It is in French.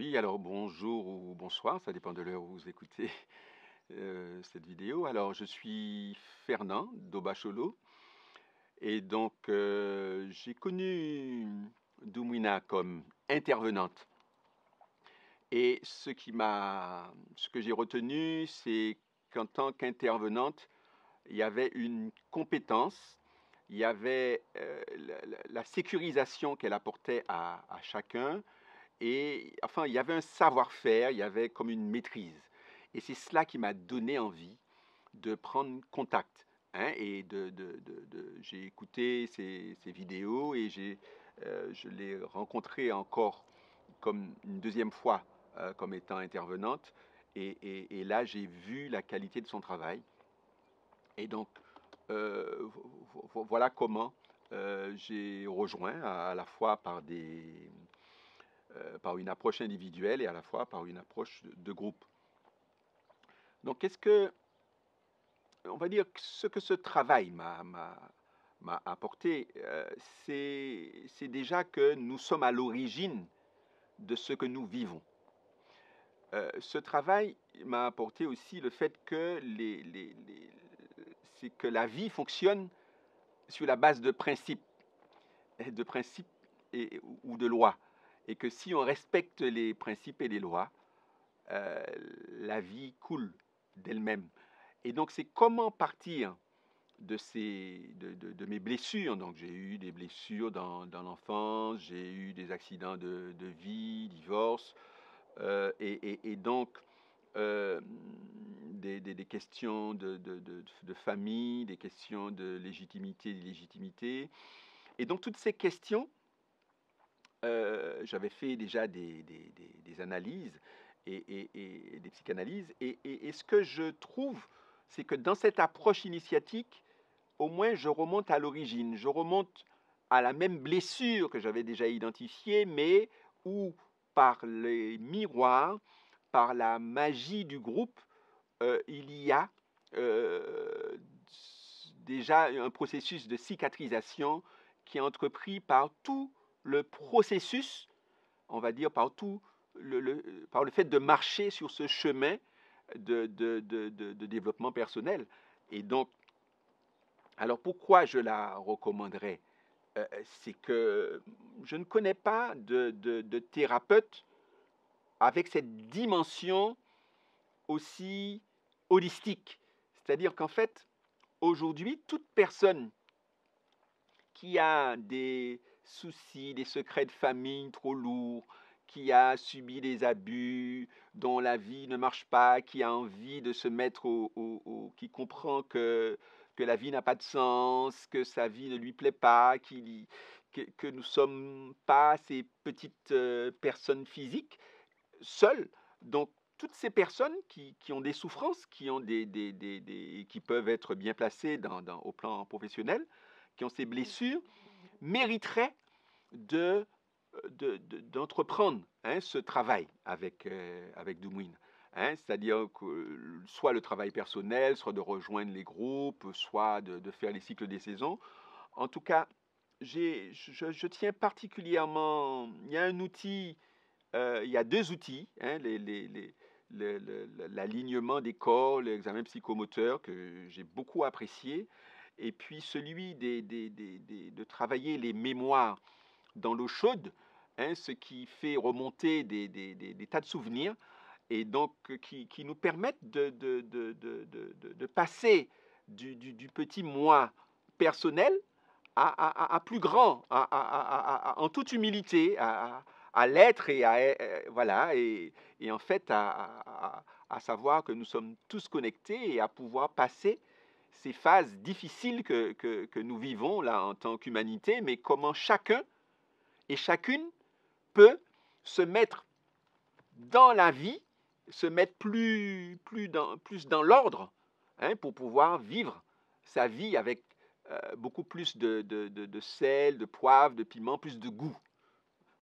Oui, alors bonjour ou bonsoir, ça dépend de l'heure où vous écoutez cette vidéo. Alors, je suis Fernand d'Obacholo et donc j'ai connu Doumbouina comme intervenante. Et ce que j'ai retenu, c'est qu'en tant qu'intervenante, il y avait une compétence, il y avait la sécurisation qu'elle apportait à chacun. Et enfin, il y avait un savoir-faire, il y avait comme une maîtrise. Et c'est cela qui m'a donné envie de prendre contact. Hein, et j'ai écouté ces vidéos et je l'ai rencontrée encore comme une deuxième fois comme étant intervenante. Et là, j'ai vu la qualité de son travail. Et donc, voilà comment j'ai rejoint à la fois par une approche individuelle et à la fois par une approche de groupe. Donc, on va dire, ce que ce travail m'a apporté, c'est déjà que nous sommes à l'origine de ce que nous vivons. Ce travail m'a apporté aussi le fait que c'est que la vie fonctionne sur la base de principes ou de lois, et que si on respecte les principes et les lois, euh, la vie coule d'elle-même. Et donc, c'est comment partir de mes blessures. Donc, j'ai eu des blessures dans l'enfance, j'ai eu des accidents de vie, divorce, et donc des questions de famille, des questions de légitimité, d'illégitimité. Et donc, toutes ces questions, j'avais fait déjà des analyses et des psychanalyses. Et ce que je trouve, c'est que dans cette approche initiatique, au moins je remonte à l'origine, je remonte à la même blessure que j'avais déjà identifiée, mais où par les miroirs, par la magie du groupe, il y a euh, déjà un processus de cicatrisation qui est entrepris par tout le processus, on va dire par le fait de marcher sur ce chemin de développement personnel. Et donc, alors pourquoi je la recommanderais? C'est que je ne connais pas de thérapeute avec cette dimension aussi holistique. C'est-à-dire qu'en fait, aujourd'hui, toute personne qui a des soucis, des secrets de famille trop lourds, qui a subi des abus, dont la vie ne marche pas, qui a envie de se mettre qui comprend que la vie n'a pas de sens, que sa vie ne lui plaît pas, que nous ne sommes pas ces petites personnes physiques seules. Donc, toutes ces personnes qui ont des souffrances, qui peuvent être bien placées au plan professionnel, qui ont ces blessures, mériteraient d'entreprendre ce travail avec Doumbouine. C'est-à-dire que soit le travail personnel, soit de rejoindre les groupes, soit de faire les cycles des saisons. En tout cas, je tiens particulièrement. Il y a un outil, il y a deux outils, l'alignement des corps, l'examen psychomoteur que j'ai beaucoup apprécié, et puis celui de travailler les mémoires dans l'eau chaude, ce qui fait remonter des tas de souvenirs, et donc qui nous permettent de passer du petit moi personnel à plus grand, en toute humilité, à l'être voilà, et en fait à savoir que nous sommes tous connectés et à pouvoir passer ces phases difficiles que nous vivons là en tant qu'humanité, mais comment chacun et chacune peut se mettre dans la vie, se mettre plus dans l'ordre, pour pouvoir vivre sa vie avec beaucoup plus de sel, de poivre, de piment, plus de goût.